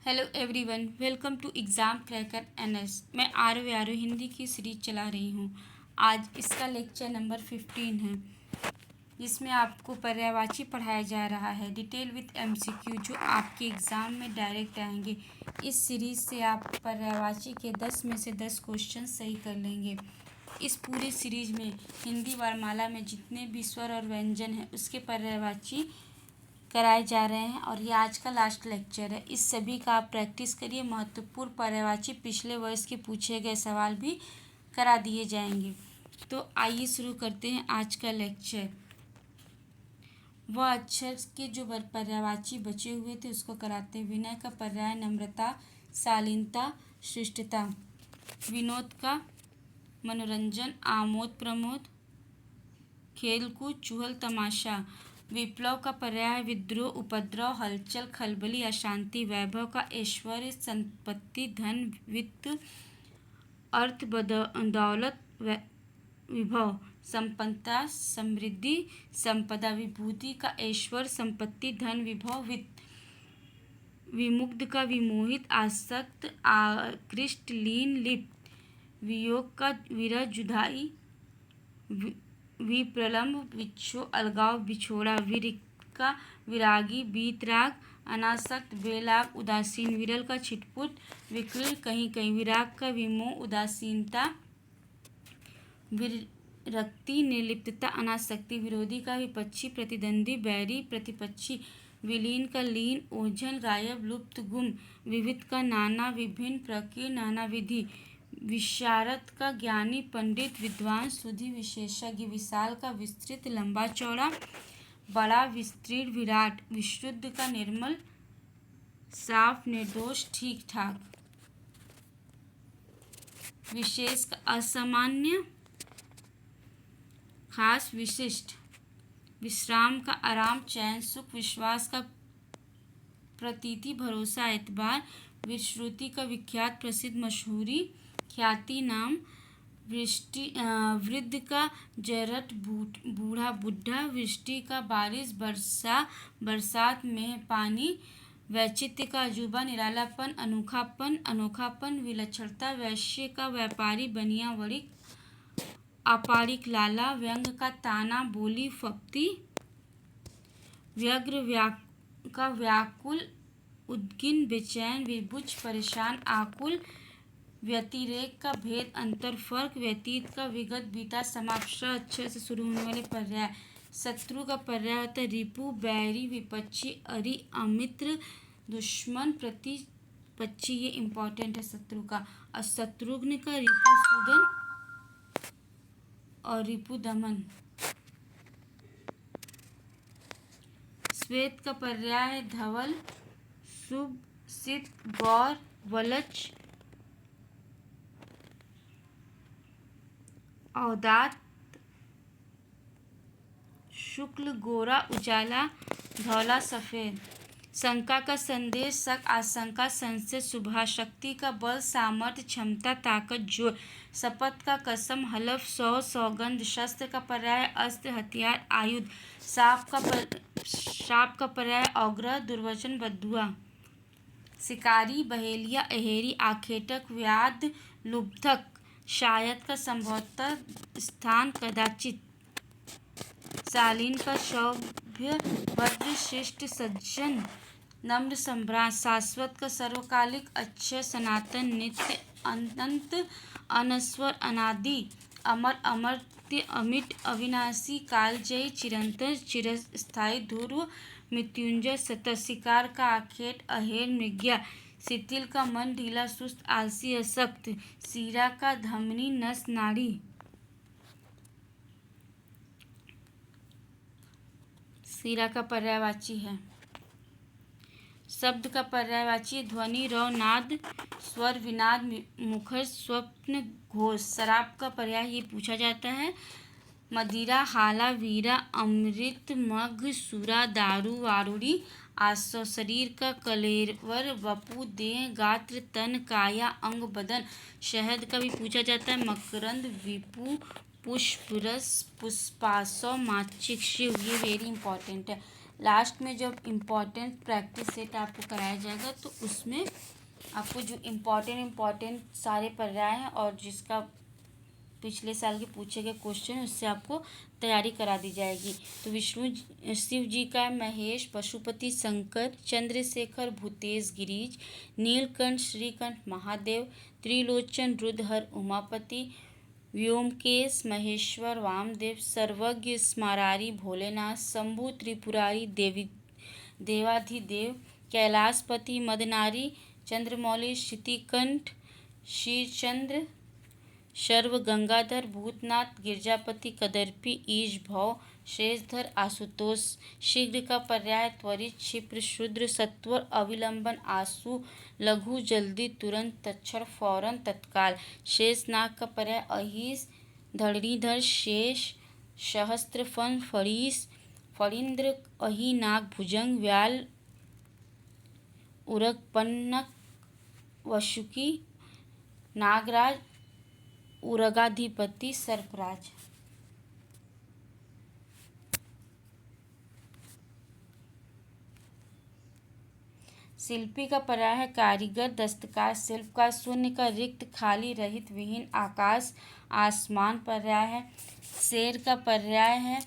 Hello everyone, welcome to exam cracker एनएस। मैं आरो हिंदी की सीरीज चला रही हूँ। आज इसका लेक्चर नंबर 15 है, जिसमें आपको पर्यायवाची पढ़ाया जा रहा है डिटेल विथ एमसीक्यू, जो आपके एग्ज़ाम में डायरेक्ट आएंगे। इस सीरीज़ से आप पर्यायवाची के 10 में से 10 क्वेश्चन सही कर लेंगे। इस पूरी सीरीज में हिंदी वर्णमाला में जितने भी स्वर और व्यंजन हैं उसके पर्यायवाची कराए जा रहे हैं, और ये आज का लास्ट लेक्चर है। इस सभी का आप प्रैक्टिस करिए। महत्वपूर्ण पर्यायवाची पिछले वर्ष के पूछे गए सवाल भी करा दिए जाएंगे। तो आइए शुरू करते हैं आज का लेक्चर। वह अक्षर के जो पर्यायवाची बचे हुए थे उसको कराते हैं। विनय का पर्याय नम्रता, शालीनता, शिष्टता। विनोद का मनोरंजन, आमोद प्रमोद, खेलकूद, चुहल तमाशा। विप्लव का पर्याय विद्रोह, उपद्रव, हलचल, खलबली, अशांति। वैभव का ऐश्वर्य, संपत्ति, धन, वित्त, अर्थ, दौलत, विभव, संपन्नता, समृद्धि, संपदा। विभूति का ऐश्वर्य, संपत्ति, धन, विभव, वित्त। विमुग्ध का विमोहित, आसक्त, आकृष्ट, लीन, लिप्त। वियोग का विरह, जुदाई, विप्रलम्ब, अलगाव, बिछोड़ा। विरिक्त का विरागी, वीतराग, अनासक्त, बेलाग, उदासीन। विरल का छिटपुट, विकृल, कहीं कहीं। विराग का विमोह, उदासीनता, विरक्ति, निर्लिप्तता, अनासक्ति। विरोधी का विपक्षी, प्रतिद्वंदी, बैरी, प्रतिपक्षी। विलीन का लीन, ओझल, गायब, लुप्त, गुम। विविध का नाना, विभिन्न, प्रकीर्ण, नानाविधि। विशारद का ज्ञानी, पंडित, विद्वान, सुधि, विशेषज्ञ। विशाल का विस्तृत, लंबा चौड़ा, बड़ा, विस्तीर्ण, विराट। विशुद्ध का निर्मल, साफ, निर्दोष, ठीक ठाक। विशेष का असामान्य, खास, विशिष्ट। विश्राम का आराम, चैन, सुख। विश्वास का प्रतीति, भरोसा, एतबार। विश्रुति का विख्यात, प्रसिद्ध, मशहूरी, ख्याति, नाम। वृद्ध का जरट, बूढ़ा, बुढ़ा। वृष्टि का बारिश, वर्षा, बरसात में पानी। वैचित्र्य का अजूबा, निरालापन, अनोखापन, विलक्षणता। वैश्य का व्यापारी, बनिया, वणिक, अपारिक, लाला। व्यंग का ताना, बोली, फप्ती। व्यग्र का व्याकुल, उद्गिन, बेचैन, विभुज, परेशान, आकुल। व्यतिरेक का भेद, अंतर, फर्क। व्यतीत का विगत, बीता, समाप्त। अक्षर से शुरू होने वाले पर्याय। शत्रु का पर्याय होता है रिपु, बैरी, विपक्षी, अरि, अमित्र, दुश्मन, प्रतिपक्षी। ये इम्पोर्टेंट है शत्रु का। और शत्रुघ्न का रिपुसूदन और रिपुदमन। श्वेत का पर्याय है धवल, शुभ, सित, गौर, वलच, औदात, शुक्ल, गोरा, उजाला, धौला, सफेद। शंका का संदेश, शक, आशंका, संशय, शुभा। शक्ति का बल, सामर्थ्य, क्षमता, ताकत, जोर। शपथ का कसम, हलफ, सौगंध। शस्त्र का पर्याय अस्त्र, हथियार, आयुध। शाप का पर्याय औग्र, दुर्वचन, बद्दुआ। शिकारी, बहेलिया, अहेरी, आखेटक, व्याध, लुब्धक। शायद का संभवतः, स्थान, कदाचित। शालीन का सभ्य, भद्र, शिष्ट, सज्जन, नम्र, सम्राट। शाश्वत का सर्वकालिक, अक्षय, सनातन, नित्य, अनंत, अनश्वर, अनादि। अमर, अमर्त्य, अमिट, अविनाशी, कालजयी, चिरंतन, चिरस्थायी, ध्रुव, मृत्युंजय, सतत। शिकार का आखेट, अहेर, मृग्या। शिथिल का मन, ढीला, सुस्त, आलसी, अशक्त। शिरा का धमनी, नस, नाड़ी। शिरा का पर्यायवाची है। शब्द का पर्यायवाची ध्वनि, रव, नाद, स्वर, विनाद, मुखर, स्वप्न, घोष। शराब का पर्याय ये पूछा जाता है मदिरा, हाला, वीरा, अमृत, मघ, सुरा, दारू, वारुड़ी, आसव। शरीर का कलेवर, वपु, देह, गात्र, तन, काया, अंग, बदन। शहद का भी पूछा जाता है मकरंद, विपु, पुष्प, रस, पुष्पासव, माक्षिक, शिव। ये वेरी इंपॉर्टेंट है। लास्ट में जब इम्पॉर्टेंट प्रैक्टिस सेट आपको कराया जाएगा तो उसमें आपको जो इम्पॉर्टेंट सारे पर्याय हैं और जिसका पिछले साल के पूछे गए क्वेश्चन उससे आपको तैयारी करा दी जाएगी। तो विष्णु शिव जी का है महेश, पशुपति शंकर, चंद्रशेखर भूतेश गिरीश, नीलकंठ श्रीकंठ महादेव, त्रिलोचन रुद्रहर उमापति, व्योमकेश महेश्वर वामदेव, सर्वज्ञ स्मरारी भोलेनाथ, शंभु त्रिपुरारी देवाधिदेव, कैलाशपति मदनारी, चंद्रमौली क्षितिकंठ, शीरचंद्र शर्व गंगाधर, भूतनाथ गिरजापति, कदर्पी ईश भव, शेषधर आशुतोष। शीघ्र का पर्याय त्वरित, क्षिप्र, क्षुद्र, सत्वर, अविलंबन, आशु, लघु, जल्दी, तुरंत, तत्क्षण, फौरन, तत्काल। शेषनाग का पर्याय अहिस, धरणीधर, शेष, सहस्त्र फण, फणीस, फणींद्र, अहि, नाग, भुजंग, व्याल, उरगपन्नक, वसुकी, नागराज, उरगाधिपति, सर्पराज। शिल्पी का पर्याय है कारीगर, दस्तकार, शिल्पकार, शून्य का रिक्त, खाली, रहित, विहीन, आकाश, आसमान पर्याय है। शेर का पर्याय है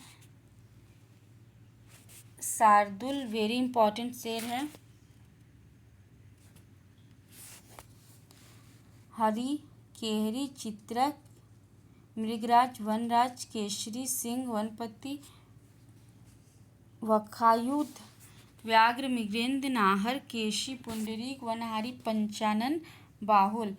शार्दुल, वेरी इंपॉर्टेंट शेर है। हरि, केहरी, चित्रक, मृगराज, वनराज, केसरी, सिंह, वनपति, वखायुध, व्याघ्र, मृगेंद्र, नाहर, केशी, पुंडरीक, वनहारी, पंचानन, बाहुल।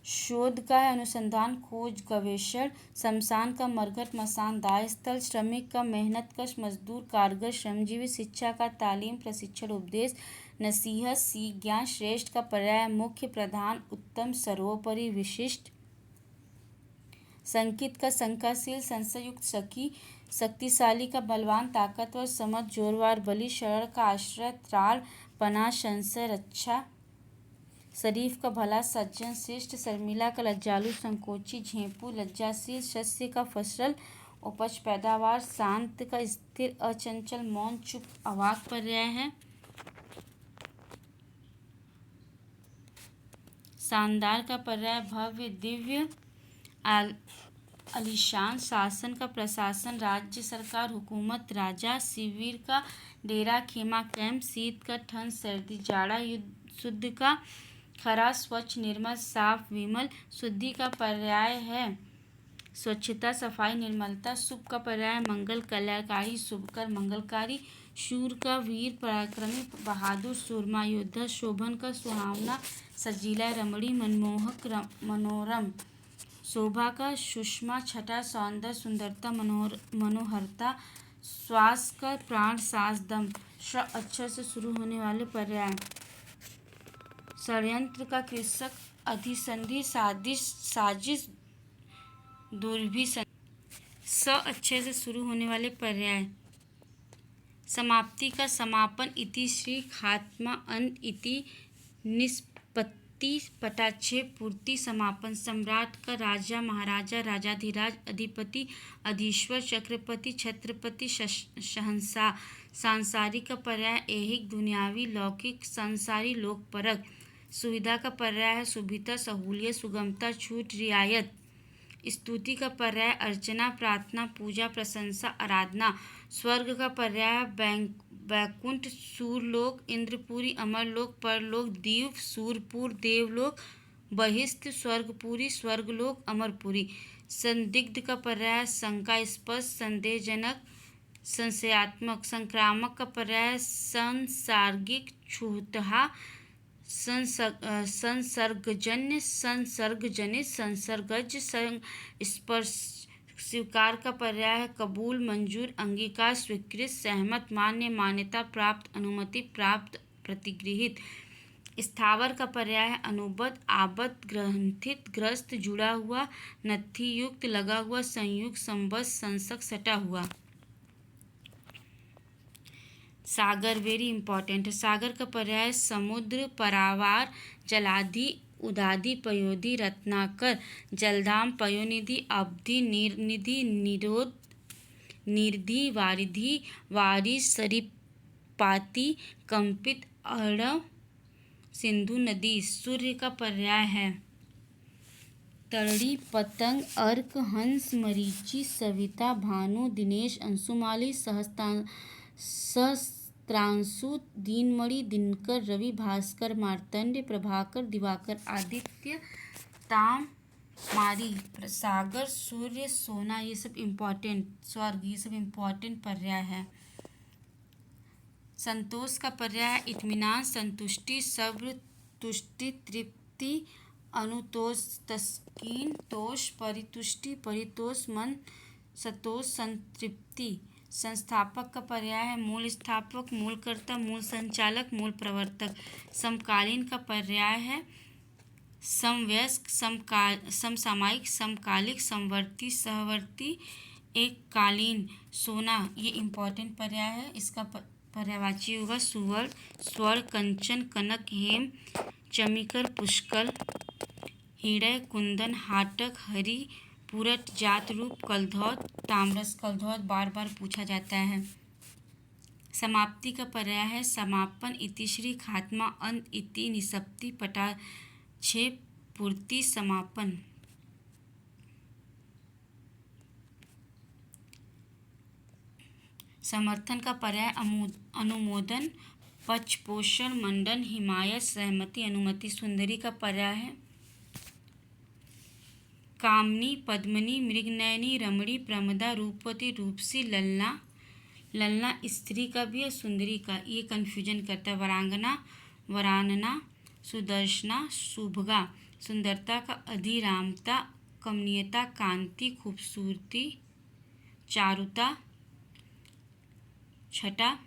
शोध का है अनुसंधान, खोज, गवेषण। शमशान का मरघट, मसान, दाह स्थल। श्रमिक का मेहनतकश, मजदूर, कारगर, श्रमजीवी। शिक्षा का तालीम, प्रशिक्षण, उपदेश, नसीहत, सीख, ज्ञान। श्रेष्ठ का पर्याय मुख्य, प्रधान, उत्तम, सर्वोपरि, विशिष्ट। संकित का शंकाशील, संशययुक्त, शकी। शक्तिशाली का बलवान, ताकतवर, समझ, जोरवार, बलि। शरण का आश्रय, त्राल, पनाह, संशय, रक्षा। शरीफ का भला, सज्जन, शिष्ट। शर्मिला का लज्जालु, संकोची, झेंपू, लज्जाशील। शस्य का फसल, उपज, पैदावार। शांत का स्थिर, अचंचल, मौन, चुप, अवाक पर्याय है। शानदार का पर्याय भव्य, दिव्य, आलीशान। शासन का प्रशासन, राज्य, सरकार, हुकूमत, राजा। शिविर का डेरा, खेमा, कैंप। शीत का ठंड, सर्दी, जाड़ा। शुद्ध का खरा, स्वच्छ, निर्मल, साफ, विमल। शुद्धि का पर्याय है स्वच्छता, सफाई, निर्मलता। शुभ का पर्याय मंगल, कल्याणकारी, शुभकर, मंगलकारी। शूर का वीर, पराक्रमी, बहादुर, सूरमा, योद्धा। शोभन का सुहावना, सजीला, रमणी, मनमोहक, मनोरम। शोभा का सुषमा, छटा, सौंदर्य, सुंदरता, मनोहरता। श्वास का प्राण, सांस, दम। अक्षर से शुरू होने वाले पर्याय। षड्यंत्र का कृषक, अधिसंधि, साजिश, दुर्भिसंधि। स अक्षर से शुरू होने वाले पर्याय। समाप्ति का समापन, इति श्री, खात्मा, अंत, इति, निष्पत्ति, पटाक्षेप, पूर्ति, समापन। सम्राट का राजा, महाराजा, राजाधिराज, अधिपति, अधीश्वर, चक्रपति, छत्रपति, शहंशाह। सांसारिक का पर्याय ऐहिक, दुनियावी, लौकिक, संसारी, लोकपरक। सुविधा का पर्याय है सुविधा, सहूलियत, सुगमता, छूट, रियायत। स्तुति का पर्याय अर्चना, प्रार्थना, पूजा, प्रशंसा, आराधना। स्वर्ग का पर्याय वैकुंठ, सूरलोक, इंद्रपुरी, अमरलोक, परलोक, दीव, सूरपुर, देवलोक, बहिष्ठ, स्वर्गपुरी, स्वर्गलोक, अमरपुरी। संदिग्ध का पर्याय शंकास्पद, संदेहजनक, संशयात्मक। संक्रामक का पर्याय सांसर्गिक, छूतहा, संसर्गजन्य, संसर्गजनित, संसर्गज, स्पर्श। स्वीकार का पर्याय है कबूल, मंजूर, अंगीकार, स्वीकृत, सहमत, मान्य, मान्यता प्राप्त, अनुमति प्राप्त, प्रतिगृहित। स्थावर का पर्याय है अनुबद्ध, आबद्ध, ग्रंथित, ग्रस्त, जुड़ा हुआ, नथी युक्त, लगा हुआ, संयुक्त, संबद्ध, संसक, सटा हुआ। सागर वेरी इंपॉर्टेंट है। सागर का पर्याय समुद्र, परावार, जलाधि, उदाधि, पयोधि, रत्नाकर, जलधाम, पयोनिधि, अवधि, नीरनिधि, निरोध, निरधि, वारिधि, वारिस, पाती, कंपित, अरब, सिंधु नदी। सूर्य का पर्याय है तरड़ी, पतंग, अर्क, हंस, मरीचि, सविता, भानु, दिनेश, अंशुमाली, सहस्त्रांशु, दीनमणि, दिनकर, रवि, भास्कर, मार्तंड, प्रभाकर, दिवाकर, आदित्य, ताम, मारी, सागर, सूर्य, सोना। ये सब इम्पोर्टेंट, स्वर्ग, ये सब इम्पोर्टेंट पर्याय है। संतोष का पर्याय है इत्मीनान, संतुष्टि, सब्र, तुष्टि, तृप्ति, अनुतोष, तस्कीन, तोष, परितुष्टि, परितोष, मन, सतोष, संतृप्ति। संस्थापक का पर्याय है मूल स्थापक, मूलकर्ता, मूल संचालक, मूल प्रवर्तक। समकालीन का पर्याय है समवयस्क, समसामयिक, समकालिक, समवर्ती, सहवर्ती, एककालीन। सोना ये इम्पोर्टेंट पर्याय है, इसका पर्यायवाची होगा सुवर्ण, स्वर्ण, कंचन, कनक, हेम, चमिकर, पुष्कल, हिरय, कुंदन, हाटक, हरि, पुरट, जात रूप, कलधौत, ताम्रस। कलधौत बार बार पूछा जाता है। समाप्ति का पर्याय है समापन, इतिश्री, खात्मा, अंत, इति, निष्पत्ति, पटाक्षेप, पूर्ति, समापन। समर्थन का पर्याय अनुमोदन, पक्षपोषण, मंडन, हिमायत, सहमति, अनुमति। सुंदरी का पर्याय है कामनी, पद्मिनी, मृगनयनी, रमणी, प्रमदा, रूपवती, रूपसी, ललना। ललना स्त्री का भी है, सुंदरी का, ये कन्फ्यूजन करता है। वरांगना, वरानना, सुदर्शना, शुभगा। सुंदरता का अधिरामता, कमनीयता, कांति, खूबसूरती, चारुता, छटा,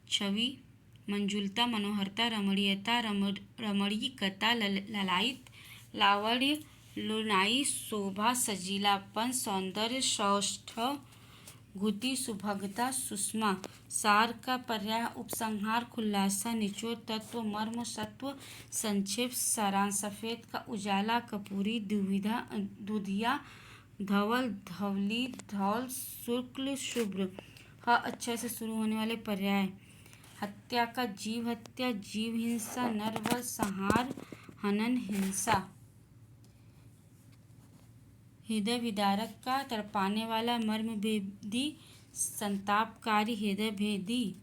छवि, मंजुलता, मनोहरता, रमणीयता, रमणीकता, ललायित, लावण्य, लुनाई, शोभा, सजीलापन, सौंदर्य, सौष्ठ, घुति, सुभगता, सुषमा। सार का पर्याय उपसंहार, खुलासा, निचोड़, तत्व, मर्म, सत्व, संक्षेप, सारांश। सफेद का उजाला, कपूरी, दुविधा, दुधिया, धवल, धवली, धौल, शुक्ल, शुभ्र। हाँ, अच्छे से शुरू होने वाले पर्याय हत्या का जीव हत्या, जीव हिंसा, नरवध, संहार, हनन, हिंसा। हृदय विदारक का तड़पाने वाला, मर्म भेदी, संतापकारी, हृदय भेदी।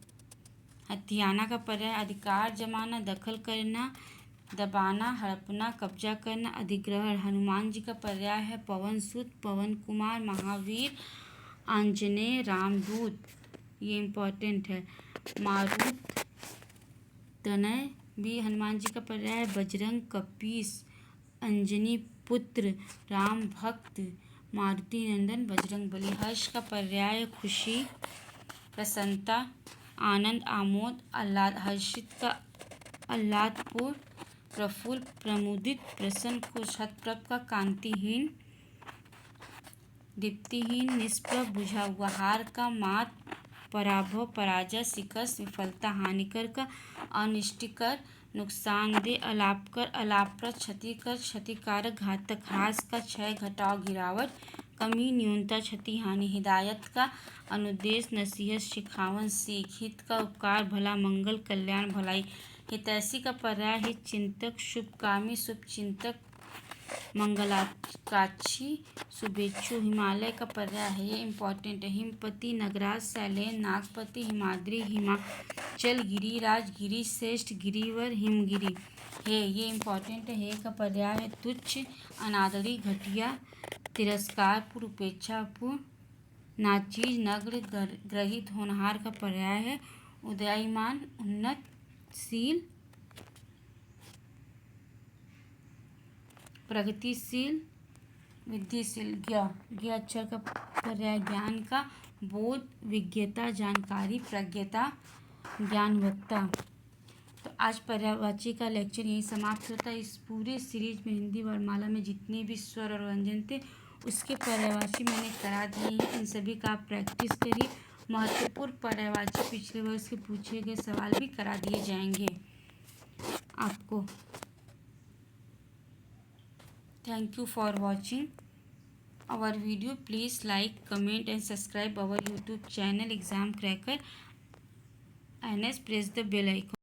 हथियाना का पर्याय अधिकार जमाना, दखल करना, दबाना, हड़पना, कब्जा करना, अधिग्रहण। हनुमान जी का पर्याय है पवन सुत, पवन कुमार, महावीर, आंजनेय, रामदूत। ये इम्पोर्टेंट है। मारुत, तनय भी हनुमान जी का पर्याय है। बजरंग, कपीस, अंजनी पुत्र, राम भक्त, मारुति नंदन, बजरंग बली। हर्ष का पर्याय खुशी, प्रसन्नता, आनंद, आमोद, आह्लाद। हर्षित का आह्लादपूर्ण, प्रफुल्ल, प्रमुदित, प्रसन्न, खुश। हतप्रभ का कांतिहीन, दीप्तिहीन, निष्प्रभ, बुझा हुआ। हार का मात, पराभव, पराजय, शिकस्त, विफलता। हानिकर का अनिष्टकर, नुकसानदेह, अलाभकर, अलाभप्रद, क्षतिकर, क्षतिकारक, घातक। ह्रास का क्षय, घटाव, गिरावट, कमी, न्यूनता, क्षति, हानि। हिदायत का अनुदेश, नसीहत, सिखावन, सीख। हित का उपकार, भला, मंगल, कल्याण, भलाई। हितैषी का पर्याय हित चिंतक, शुभकामी, शुभचिंतक, मंगलाकांक्षी, शुभेच्छु। हिमालय का पर्याय है, ये इम्पोर्टेंट है, हिमपति, नगराज, शैलेन, नागपति, हिमाद्री, हिमाचल, गिरिराज, गिरिश्रेष्ठ, गिरिवर, हिमगिरी। हे ये इम्पोर्टेंट है। हे का पर्याय है तुच्छ, अनादरी, घटिया, तिरस्कारपूर्ण, उपेक्षापूर्ण, नाचीज, नग्न, ग्रहित। होनहार का पर्याय है उदयमान, उन्नतशील, प्रगतिशील, विधिशील। ज्ञ अक्षर का पर्याय ज्ञान का बोध, विज्ञता, जानकारी, प्रज्ञता, ज्ञानवत्ता। तो आज पर्यायवाची का लेक्चर यहीं समाप्त होता है। इस पूरे सीरीज में हिंदी वर्णमाला में जितने भी स्वर और व्यंजन थे उसके पर्यायवाची मैंने करा दिए हैं। इन सभी का आप प्रैक्टिस करिए। महत्वपूर्ण पर्यायवाची पिछले वर्ष के पूछे गए सवाल भी करा दिए जाएंगे आपको। Thank you for watching our video. Please like, comment and subscribe our YouTube channel Exam Cracker and press the bell icon.